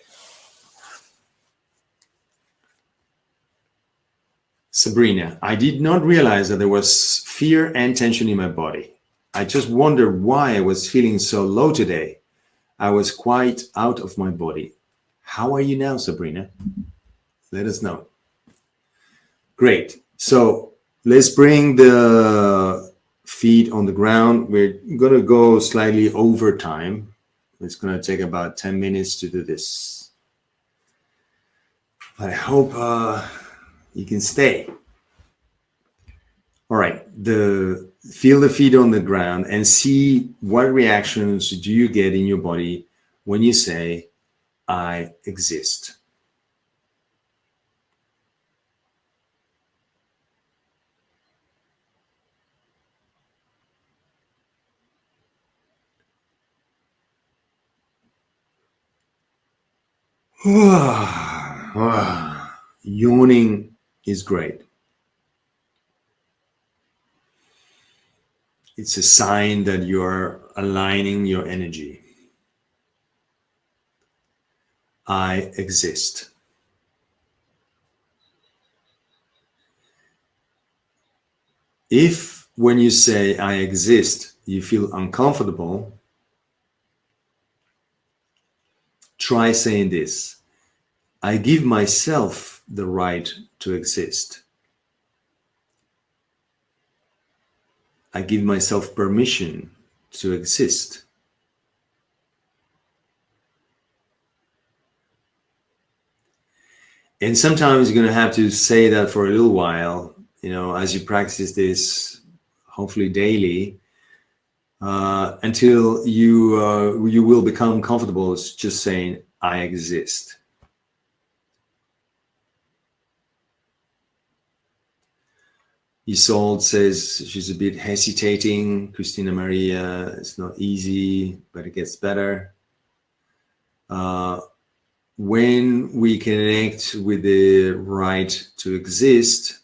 Sabrina, I did not realize that there was fear and tension in my body. I just wondered why I was feeling so low today. I was quite out of my body. How are you now, Sabrina? Let us know. Great. So let's bring the feet on the ground. We're going to go slightly over time. It's going to take about 10 minutes to do this. I hope you can stay. All right. Feel the feet on the ground and see what reactions do you get in your body when you say, I exist. Yawning is great. It's a sign that you're aligning your energy. I exist. If when you say I exist, you feel uncomfortable, try saying this. I give myself the right to exist. I give myself permission to exist. And sometimes you're going to have to say that for a little while, you know, as you practice this, hopefully daily, until you will become comfortable just saying, I exist. Isolde says she's a bit hesitating. Christina Maria, it's not easy, but it gets better. When we connect with the right to exist,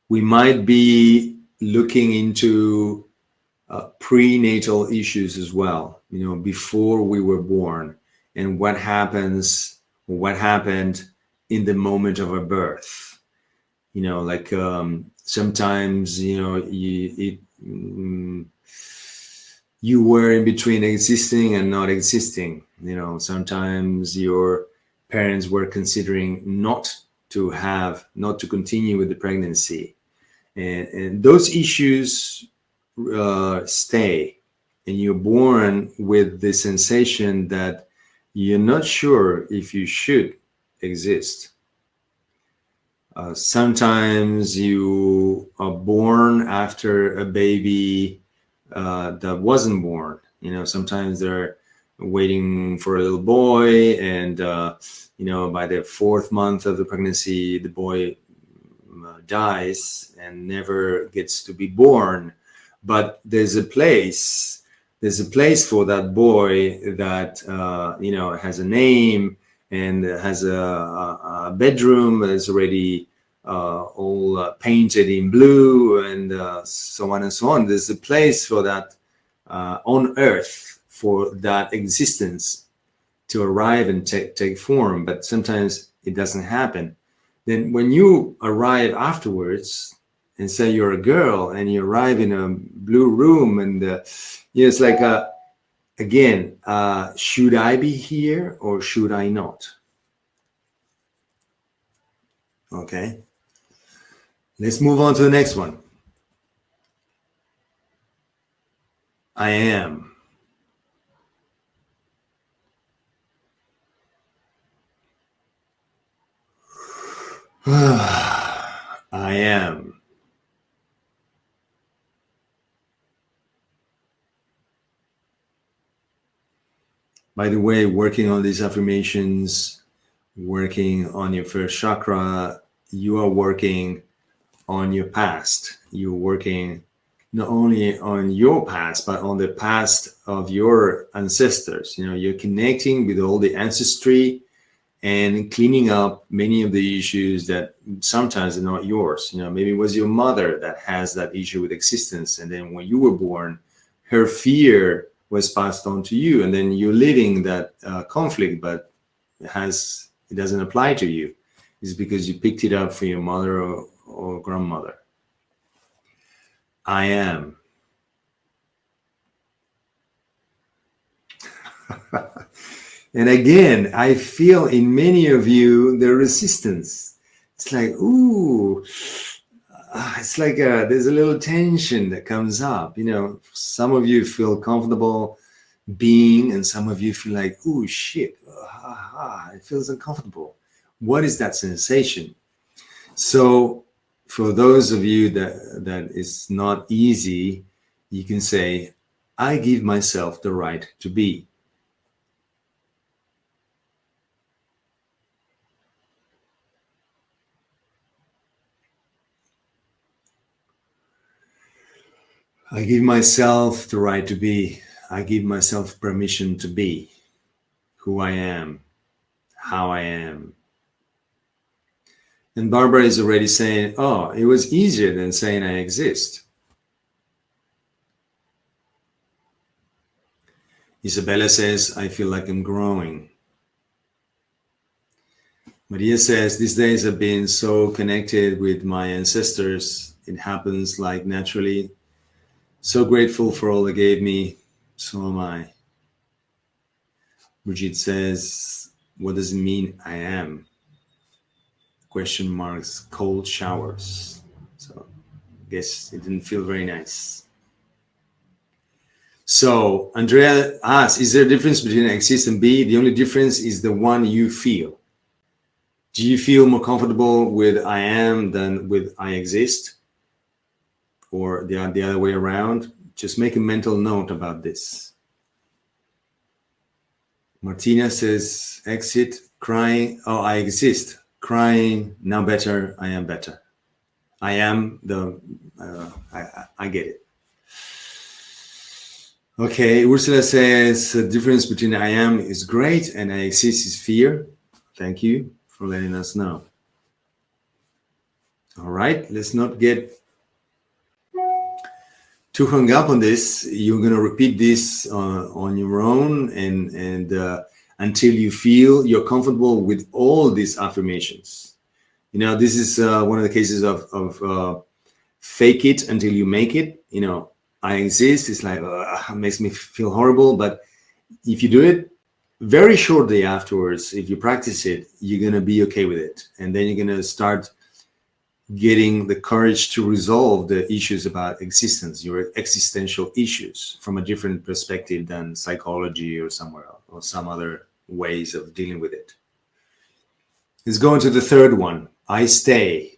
we might be looking into prenatal issues as well, you know, before we were born, and what happened in the moment of our birth. You know, like sometimes, you know, you were in between existing and not existing. You know, sometimes your parents were considering not to continue with the pregnancy, and those issues stay, and you're born with the sensation that you're not sure if you should exist. Sometimes you are born after a baby that wasn't born. You know, sometimes they're waiting for a little boy, and you know, by the 4th month of the pregnancy, the boy dies and never gets to be born. But there's a place for that boy that you know, has a name and has a bedroom that is already all painted in blue and so on and so on. There's a place for that on earth, for that existence to arrive and take form, but sometimes it doesn't happen. Then when you arrive afterwards and say you're a girl and you arrive in a blue room and it's like again, should I be here or should I not? Okay, let's move on to the next one. I am. I am. By the way, working on these affirmations, working on your first chakra, you are working on your past. You're working not only on your past, but on the past of your ancestors. You're connecting with all the ancestry and cleaning up many of the issues that sometimes are not yours. Maybe it was your mother that has that issue with existence. And then when you were born, her fear was passed on to you. And then you're living that conflict, but it doesn't apply to you. It's because you picked it up for your mother or grandmother. I am. And again, I feel in many of you the resistance. It's like, ooh, it's like there's a little tension that comes up. Some of you feel comfortable being, and some of you feel like, ooh, shit, it feels uncomfortable. What is that sensation? So for those of you that is not easy, you can say, I give myself the right to be. I give myself the right to be. I give myself permission to be who I am, how I am. And Barbara is already saying, oh, it was easier than saying I exist. Isabella says, I feel like I'm growing. Maria says, these days I've been so connected with my ancestors. It happens like naturally. So grateful for all they gave me. So am I. Brigitte says, what does it mean I am? Question marks, cold showers. So I guess it didn't feel very nice. So Andrea asks, is there a difference between exist and be? The only difference is the one you feel. Do you feel more comfortable with I am than with I exist? Or the other way around? Just make a mental note about this. Martina says, exit, crying, oh, I exist, crying, now better, I am better. I am I get it. Okay, Ursula says, the difference between I am is great and I exist is fear. Thank you for letting us know. All right, let's not get too hung up on this. You're going to repeat this on your own and until you feel you're comfortable with all these affirmations. This is one of the cases of fake it until you make it. I exist. It's like, it makes me feel horrible. But if you do it very shortly afterwards, if you practice it, you're going to be okay with it. And then you're going to start getting the courage to resolve the issues about existence, your existential issues, from a different perspective than psychology or somewhere else, or some other ways of dealing with it. Let's go into the third one. I stay.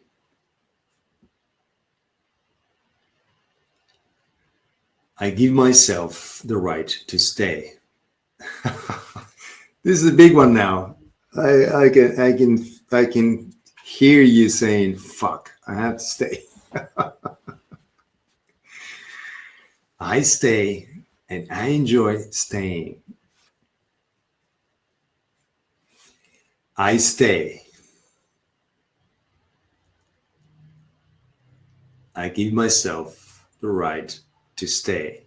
I give myself the right to stay. This is a big one now. I can hear you saying, fuck, I have to stay. I stay and I enjoy staying. I stay. I give myself the right to stay.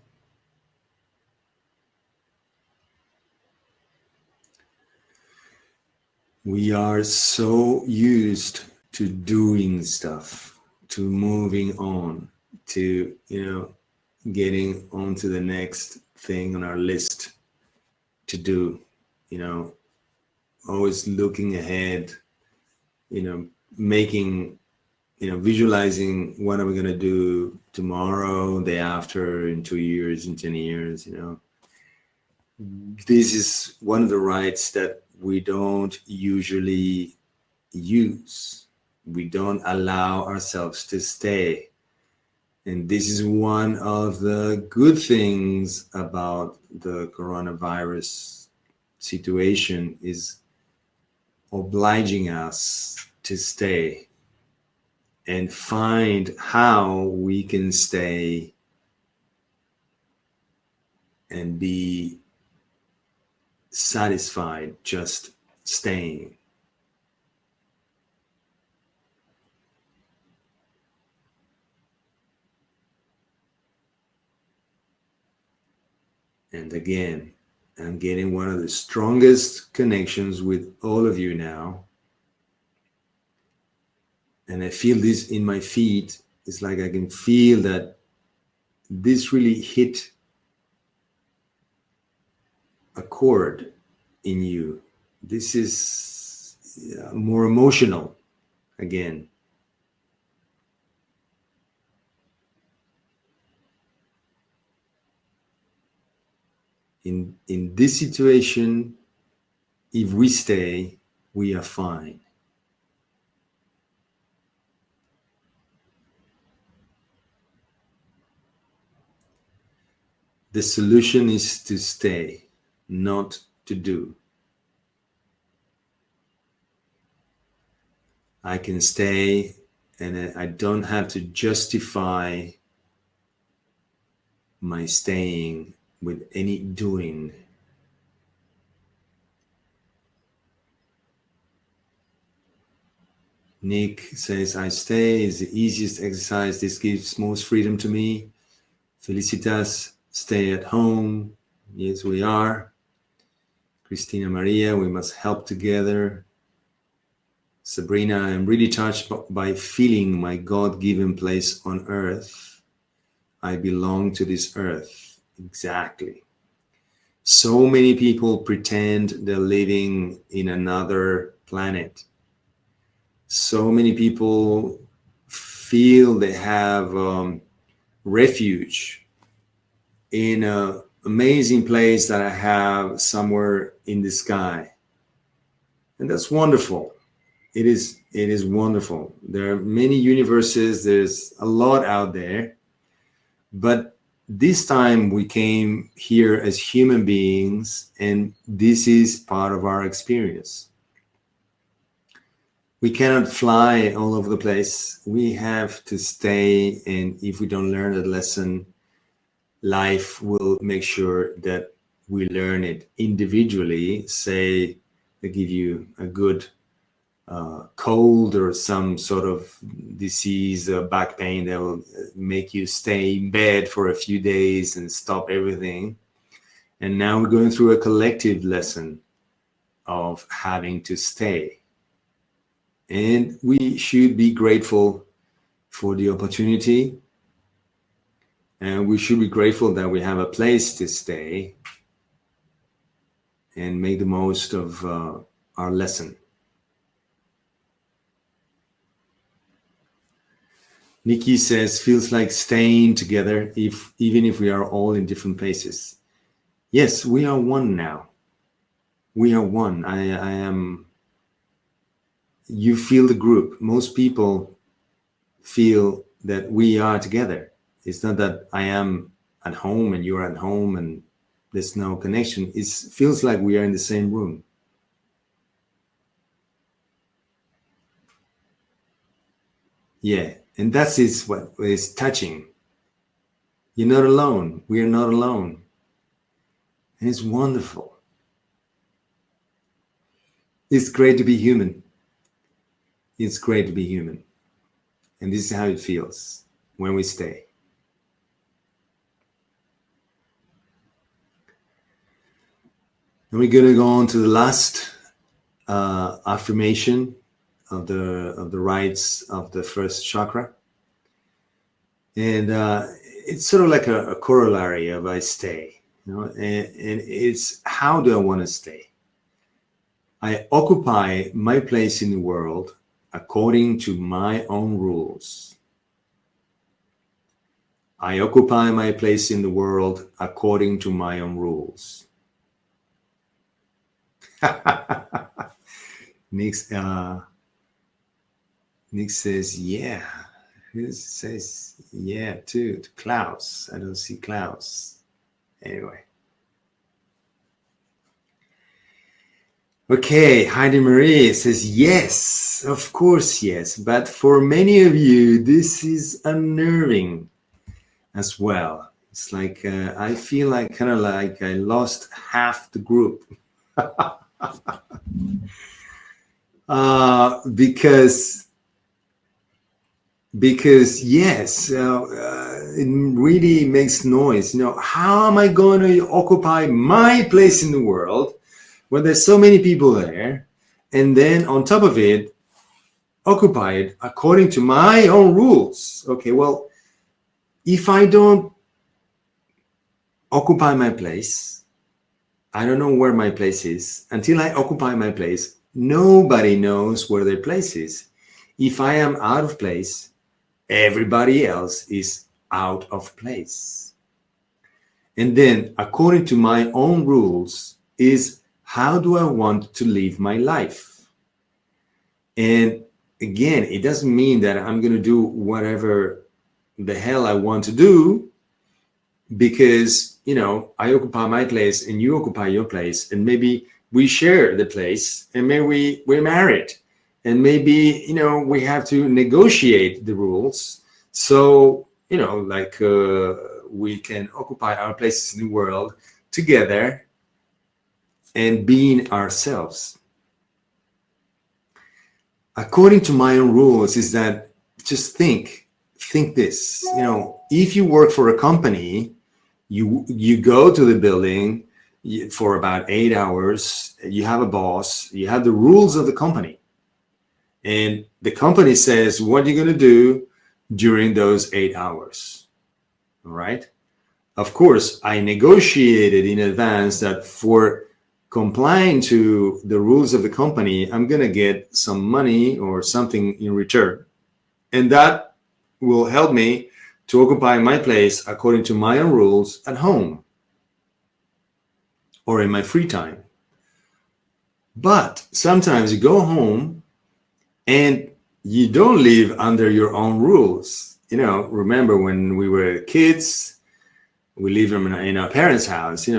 We are so used to doing stuff, to moving on, to, getting on to the next thing on our list to do, always looking ahead, making, visualizing what are we going to do tomorrow, day after, in 2 years, in 10 years, This is one of the rights that we don't usually use. We don't allow ourselves to stay. And this is one of the good things about the coronavirus situation, is obliging us to stay and find how we can stay and be satisfied just staying. And again, I'm getting one of the strongest connections with all of you now. And I feel this in my feet. It's like I can feel that this really hit a chord in you. This is more emotional again. In this situation, if we stay, we are fine. The solution is to stay, not to do. I can stay and I don't have to justify my staying with any doing. Nick says, I stay is the easiest exercise. This gives most freedom to me. Felicitas, stay at home. Yes, we are. Christina Maria, we must help together. Sabrina, I'm really touched by feeling my God-given place on earth. I belong to this earth. Exactly. So many people pretend they're living in another planet. So many people feel they have refuge in an amazing place that I have somewhere in the sky. And that's wonderful. It is wonderful. There are many universes. There's a lot out there. But this time we came here as human beings, and this is part of our experience. We cannot fly all over the place. We have to stay, and if we don't learn that lesson, life will make sure that we learn it individually. Say they give you a good cold or some sort of disease, back pain, that will make you stay in bed for a few days and stop everything. And now we're going through a collective lesson of having to stay. And we should be grateful for the opportunity. And we should be grateful that we have a place to stay and make the most of our lesson. Nikki says, feels like staying together even if we are all in different places. Yes, we are one now. We are one. I am. You feel the group. Most people feel that we are together. It's not that I am at home and you're at home and there's no connection. It feels like we are in the same room. Yeah, and that is what is touching. You're not alone. We are not alone. And it's wonderful. It's great to be human. It's great to be human. And this is how it feels. when we stay. And we're going to go on to the last affirmation of the rights of the first chakra. And it's sort of like a corollary of I stay, and it's how do I want to stay? I occupy my place in the world according to my own rules. I occupy my place in the world according to my own rules. Nick says, yeah. Who says, yeah, too? To Klaus. I don't see Klaus. Anyway. Okay, Heidi Marie says, yes, of course, yes. But for many of you, this is unnerving as well. It's like, I feel like kind of like I lost half the group. Because yes, it really makes noise. How am I going to occupy my place in the world when there's so many people there, and then on top of it, occupy it according to my own rules? Okay, well, if I don't occupy my place, I don't know where my place is. Until I occupy my place, nobody knows where their place is. If I am out of place, everybody else is out of place. And then, according to my own rules, is how do I want to live my life? And again, it doesn't mean that I'm going to do whatever the hell I want to do, because, I occupy my place and you occupy your place, and maybe we share the place, and maybe we're married. And maybe, we have to negotiate the rules. So, we can occupy our places in the world together and being ourselves. According to my own rules is that just think this, if you work for a company, you go to the building for about 8 hours, you have a boss, you have the rules of the company. And the company says what you're going to do during those 8 hours. All right. Of course, I negotiated in advance that for complying to the rules of the company, I'm going to get some money or something in return. And that will help me to occupy my place according to my own rules at home or in my free time. But sometimes you go home and you don't live under your own rules. Remember when we were kids, we lived in our parents' house.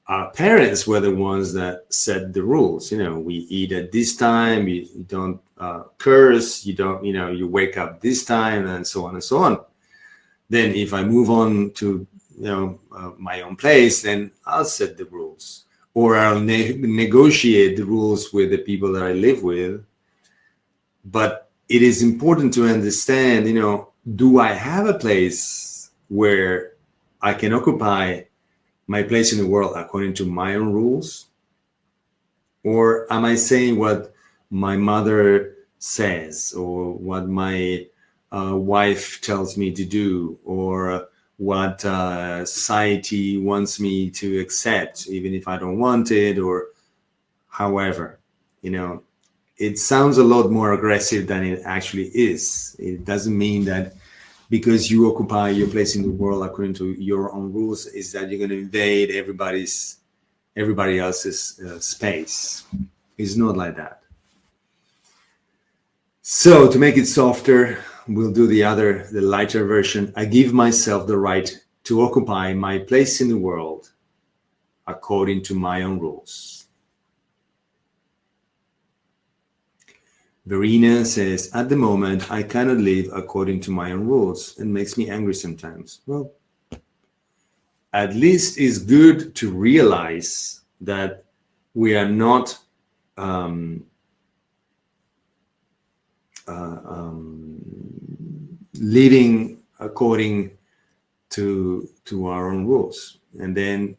Our parents were the ones that set the rules. We eat at this time, you don't curse, you don't, you wake up this time, and so on and so on. Then if I move on to, my own place, then I'll set the rules, or I'll negotiate the rules with the people that I live with. But it is important to understand, do I have a place where I can occupy my place in the world according to my own rules? Or am I saying what my mother says, or what my wife tells me to do, or what society wants me to accept, even if I don't want it, or however, it sounds a lot more aggressive than it actually is. It doesn't mean that because you occupy your place in the world according to your own rules is that you're going to invade everybody else's space. It's not like that. So to make it softer, we'll do the lighter version. I give myself the right to occupy my place in the world according to my own rules. Verena says, at the moment, I cannot live according to my own rules. It makes me angry sometimes. Well, at least it's good to realize that we are not living according to our own rules. And then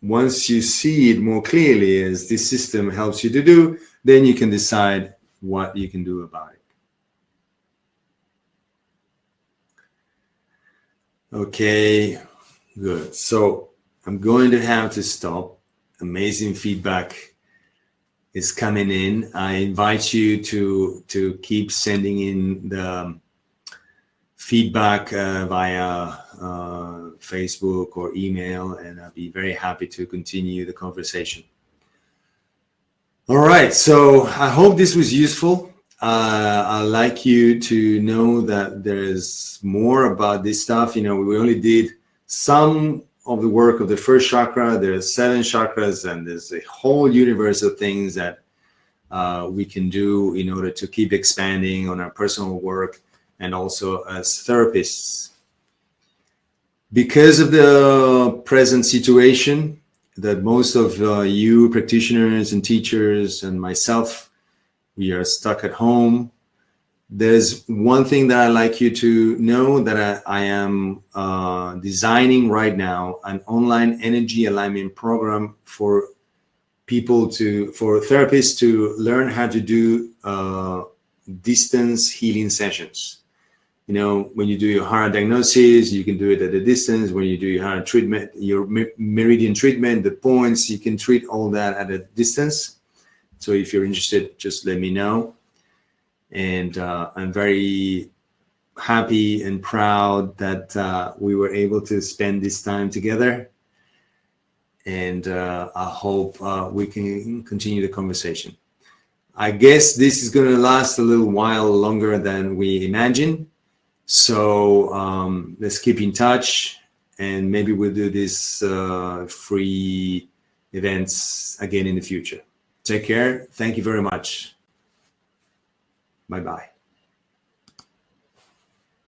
once you see it more clearly, as this system helps you to do, then you can decide what you can do about it. Okay, good. So I'm going to have to stop. Amazing feedback is coming in. I invite you to keep sending in the feedback via Facebook or email, and I'll be very happy to continue the conversation. All right, so I hope this was useful. I'd like you to know that there's more about this stuff. You know, we only did some of the work of the first chakra. There's 7 chakras, and there's a whole universe of things that we can do in order to keep expanding on our personal work and also as therapists. Because of the present situation that most of you practitioners and teachers and myself, we are stuck at home, there's one thing that I'd like you to know, that I am designing right now an online energy alignment program for therapists to learn how to do distance healing sessions. You know, when you do your HARA diagnosis, you can do it at a distance. When you do your HARA treatment, your meridian treatment, the points, you can treat all that at a distance. So if you're interested, just let me know. And I'm very happy and proud that we were able to spend this time together. And I hope we can continue the conversation. I guess this is going to last a little while longer than we imagined. So let's keep in touch, and maybe we'll do this free events again in the future. Take care. Thank you very much. Bye-bye.